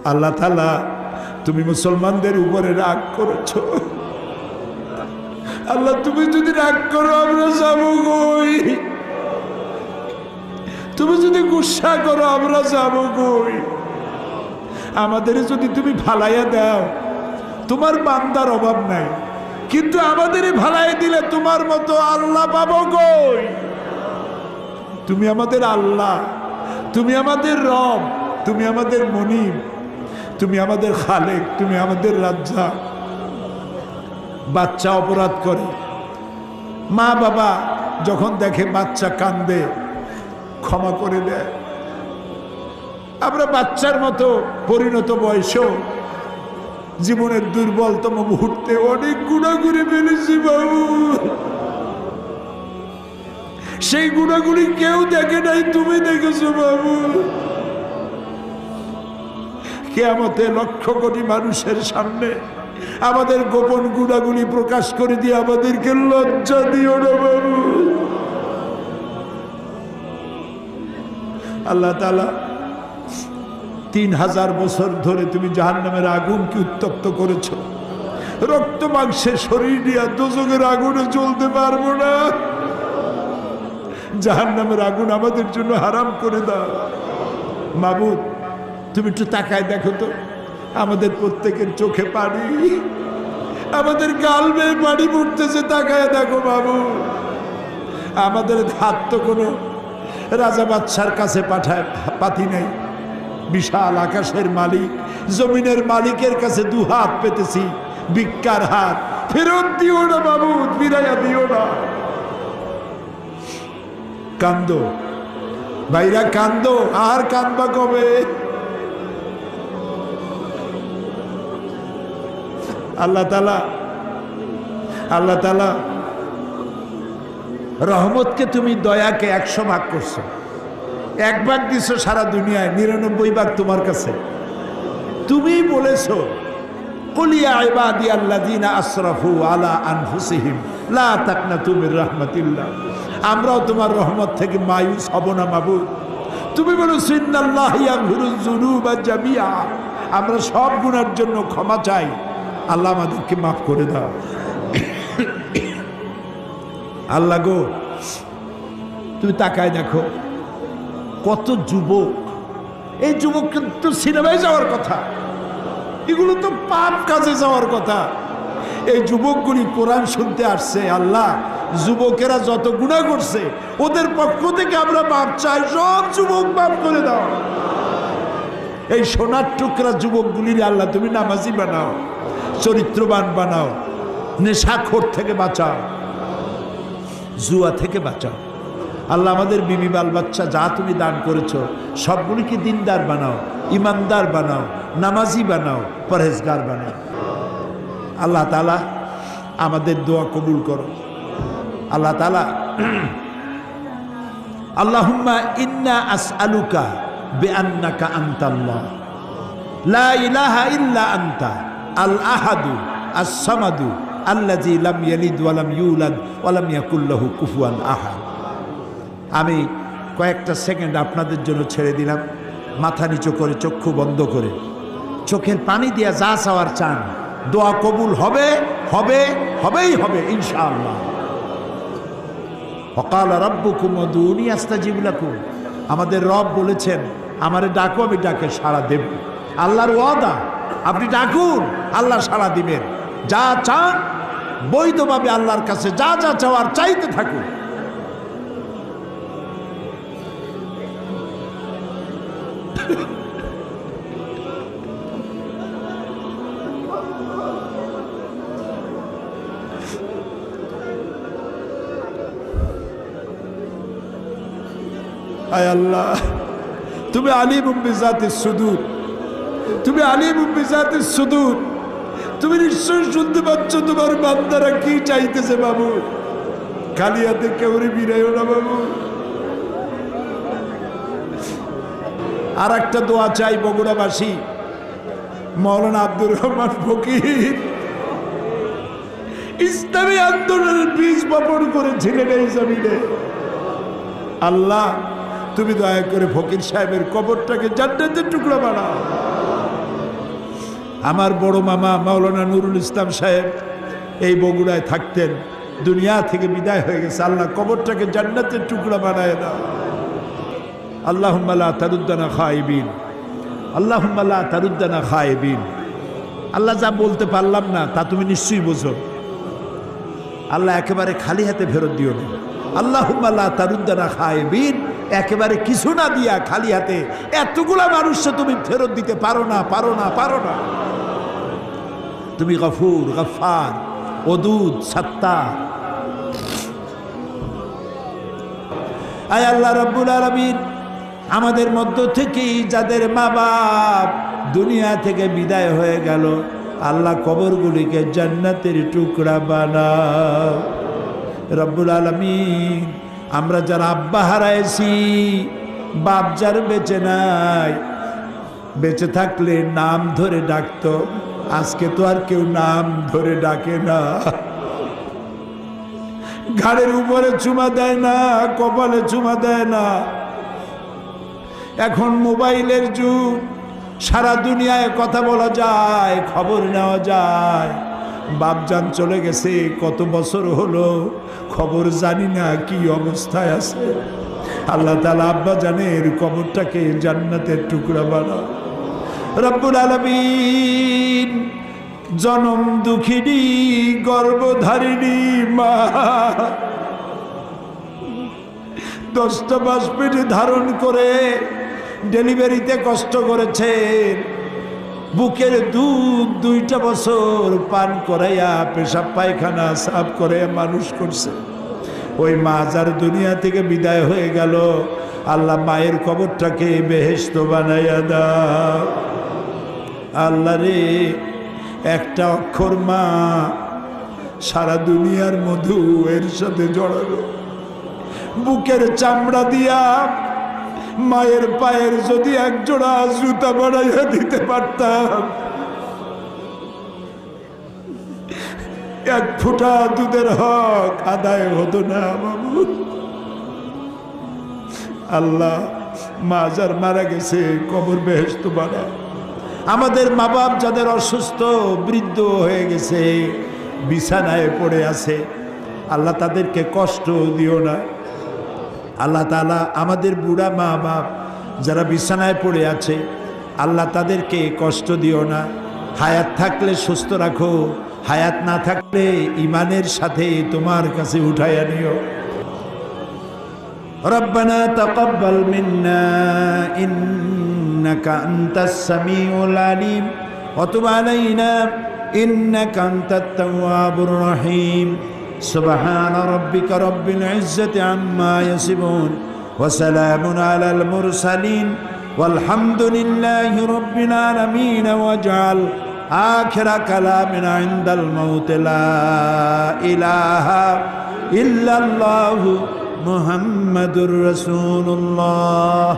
আল্লাহ তাআলা তুমি মুসলমানদের উপরে রাগ করেছ। আল্লাহ তুমি যদি রাগ করো আমরা যাবো কই? তুমি যদি গুসা করো আমরা যাবো কই? আমাদের যদি তুমি ভালাইয়া দাও, তোমার বান্দার অভাব নাই, কিন্তু আমাদের ভালাই দিলে তোমার মতো আল্লাহ পাবো কই? তুমি আমাদের আল্লাহ, তুমি আমাদের রব, তুমি আমাদের মনিব, তুমি আমাদের খালেক, তুমি আমাদের রাজ্জাক। বাচ্চা অপরাধ করে, মা বাবা যখন দেখে বাচ্চা কান্দে ক্ষমা করে দেয়। আমরা বাচ্চার মতো পরিণত বয়সেও জীবনের দুর্বলতম মুহূর্তে অনেক গুনাহ করে ফেলেছি বাবু। সেই গুনাহগুলি কেউ দেখে নাই, তুমি দেখেছো বাবু। কিয়ামতে লক্ষ কোটি মানুষের সামনে আমাদের গোপন গুনাহগুলি প্রকাশ করে দিয়ে আমাদেরকে লজ্জা দিও না বাবু। আল্লাহ তাআলা 3000 বছর ধরে তুমি জাহান্নামের আগুনকে উত্তপ্ত করেছো। রক্ত মাংসের শরীর নিয়ে দোজখের আগুনে জ্বলতে পারবো না। জাহান্নামের আগুন আমাদের জন্য হারাম করে দাও মাবুদ। তুমি একটু তাকায় দেখো তো, আমাদের প্রত্যেকের চোখে পানি, আমাদের গাল বেয়ে পানি পড়তেছে, তাকায় দেখো বাবু। আমাদের হাত তো কোনো রাজা বাদশার কাছে পাতি নেই। বিশাল আকাশের মালিক, জমিনের মালিকের কাছে দুহাত পেতেছি, ভিক্ষার হাত। ফেরত দিও না বাবু, ফিরাইয়া দিও না। কান্দো ভাইরা, কান্দো। আর কান্দবা কবে? আল্লাহ তাআলা রহমতকে তুমি দয়াকে 100 ভাগ করছো। 1 ভাগ দিছো সারা দুনিয়ায়, 99 ভাগ তোমার কাছে। তুমি বলেছো কুল ইয়া ইবাদিয়াল্লাযিনা আসরাফু আলা আনফুসিহিম লা তাকনাতু মির রাহমাতিল্লাহ। আমরাও তোমার রহমত থেকে মায়ুস হব না মাবুদ। তুমি বলেছো ইন্নাল্লাহা ইয়াগফিরুয যুনুবা জামিআ। আমরা সব গুনার জন্য ক্ষমা চাই, আল্লাহ আমাদেরকে মাফ করে দাও। আল্লাহ গো, তুমি তাকায় দেখো কত যুবক। এই যুবক কিন্তু সিনেমায় যাওয়ার কথা, এগুলো তো পাপ কাজে যাওয়ার কথা। এই যুবকগুলি কোরআন শুনতে আসছে। আল্লাহ, যুবকেরা যত গুনাহ করছে ওদের পক্ষ থেকে আমরা মাপ চাই। সব যুবক মাফ করে দাও। এই সোনার টুকরা যুবকগুলির আল্লাহ তুমি নামাজি বানাও, চরিত্রবান বানাও, নেশাখোর থেকে বাঁচাও, জুয়া থেকে বাঁচাও। আল্লাহ আমাদের বিবি বাল বাচ্চা যা তুমি দান করেছো সবগুলিকে দিনদার বানাও, ইমানদার বানাও, নামাজি বানাও, পরহেজগার বানাও। আল্লাহ তাআলা আমাদের দোয়া কবুল করো। আল্লাহ তাআলা আল্লাহুম্মা ইন্না আসআলুকা বিআন্নাকা আনতাল্লাহ লা ইলাহা ইল্লা আনতা আল আহাদু আস সামাদু আল্লাযী লাম ইয়ালিদ ওয়া লাম ইউলাদ ওয়া লাম ইয়াকুল লাহু কুফুয়ান আহাদ। আমি কয়েকটা সেকেন্ড আপনাদের জন্য ছেড়ে দিলাম। মাথা নিচু করে, চক্ষু বন্ধ করে, চোখের পানি দিয়া যা চাওয়ার চান, দোয়া কবুল হবে, হবে, হবেই হবে ইনশাআল্লাহ। ওয়াকালা রাব্বুকুম উদউনি আস্তাজিব লাকুম। আমাদের রব বলেছেন আমারে ডাকো, আমি ডাকে সাড়া দেব। আল্লাহর ওয়াদা, আপনি ডাকুন, আল্লাহ সাড়া দিবেন। যা চান বৈধভাবে আল্লাহর কাছে যা যা চাওয়ার চাইতে থাকুন। আয় আল্লাহ, তুমি আলিমুম বিজাতিস সুদূর, তুমি আলিমুম বিজাতিস সুদূর। তুমি নিশ্চয়ই শুনতে পাচ্ছ তোমার বান্দারা কি চাইতেছে বাবু। খালি হাতে কেউরে বিরাইও না বাবু। আর একটা দোয়া চাই বগুড়াবাসী, মৌলানা আব্দুর রহমান ফকির ইসলামী আন্দোলনের বীজ বপন করেছিলেন এই জমিনে। আল্লাহ, তুমি দয়া করে ফকির সাহেবের কবরটাকে জান্নাতের টুকরা বানাও। আমার বড় মামা মাওলানা নুরুল ইসলাম সাহেব এই বগুড়ায় থাকতেন, দুনিয়া থেকে বিদায় হয়ে গেছে। আল্লাহ কবরটাকে জান্নাতের টুকরা বানায় দাও। আল্লাহুম্মা লা তারুদ্দানা খায়িবিন, আল্লাহুম্মা লা তারুদ্দানা খায়িবিন। আল্লাহ যা বলতে পারলাম না তা তুমি নিশ্চয়ই বোঝো। আল্লাহ একেবারে খালি হাতে ফেরত দিও না। আল্লাহুম্মা লা তারুদ্দানা খায়িবিন, একেবারে কিছু না দিয়া খালি হাতে এতগুলা মানুষকে তুমি ফেরত দিতে পারো না, পারো না, পারো না। তুমি গফুর, গফফার, ওদুদ, সাত্তার। আয় আল্লাহ রাব্বুল আলামিন, আমাদের মধ্য থেকেই যাদের মা বাপ দুনিয়া থেকে বিদায় হয়ে গেল, আল্লাহ কবরগুলিকে জান্নাতের টুকরা বানাও রব্বুল আলামিন। আমরা যারা আব্বা হারাইছি, বাপ যার বেঁচে নাই, বেঁচে থাকলে নাম ধরে ডাকতো, আজকে তো আর কেউ নাম ধরে ডাকে না। ঘাড়ের উপরে চুমা দেয় না, কপালে চুমা দেয় না। এখন মোবাইলের যুগ, সারা দুনিয়ায় কথা বলা যায়, খবর নেওয়া যায়। বাপজান চলে গেছে কত বছর হলো, খবর জানি না কি অবস্থায় আছে। আল্লাহ তাআলা আব্বা জানের কবরটাকে জান্নাতের টুকরা বানাও রব্বুল আলামিন। জনম দুঃখিনী গর্ভধারিণী মা, 10টা মাস পেটে ধারণ করে ডেলিভারিতে কষ্ট করেছেন, বুকের দুধ 2টা বছর পান করাইয়া পেশাব পায়খানা সাফ করে মানুষ করছে। ওই মা যার দুনিয়া থেকে বিদায় হয়ে গেল, আল্লাহ মায়ের কবরটাকে বেহেশত বানাইয়া দাও। আল্লাহ রে, একটা অক্ষর মা সারা দুনিয়ার মধু এর সাথে জড়ালো। বুকের চামড়া দিয়া মায়ের পায়ের যদি এক জোড়া জুতা বানাইয়া দিতে পারতাম, এক ফোঁটা দুধের হক আদায় হতো না বাবু। আল্লাহ, মা যার মারা গেছে কবর বেহেশত বানাও। আমাদের মা বাপ যাদের অসুস্থ, বৃদ্ধ হয়ে গেছে, বিছানায় পড়ে আছে, আল্লাহ তাদেরকে কষ্ট দিও না। আল্লাহ তাআলা আমাদের বুড়া মা বাপ যারা বিছানায় পড়ে আছে, আল্লাহ তাদেরকে কষ্ট দিও না। হায়াত থাকলে সুস্থ রাখো, হায়াত না থাকলে ইমানের সাথে তোমার কাছে উঠাইয়া নিও। রব্বানা তাকাব্বাল মিন্না ইন্নাকা আনতাস সামিউল আলিম ওয়া তুব আলাইনা ইন্নাকা আনতাত তাওয়াবুর রহিম। সুবহান রাব্বিকা রাব্বিল ইজ্জাতি আম্মা ইয়াসিফুন ওয়া সালামুন আলাল মুরসালিন ওয়ালহামদুলিল্লাহি রাব্বিল আলামিন। ওয়াজআল আখিরা কালামিনা ইনদাল মাউত লা ইলাহা ইল্লাল্লাহু মুহাম্মাদুর রাসূলুল্লাহ।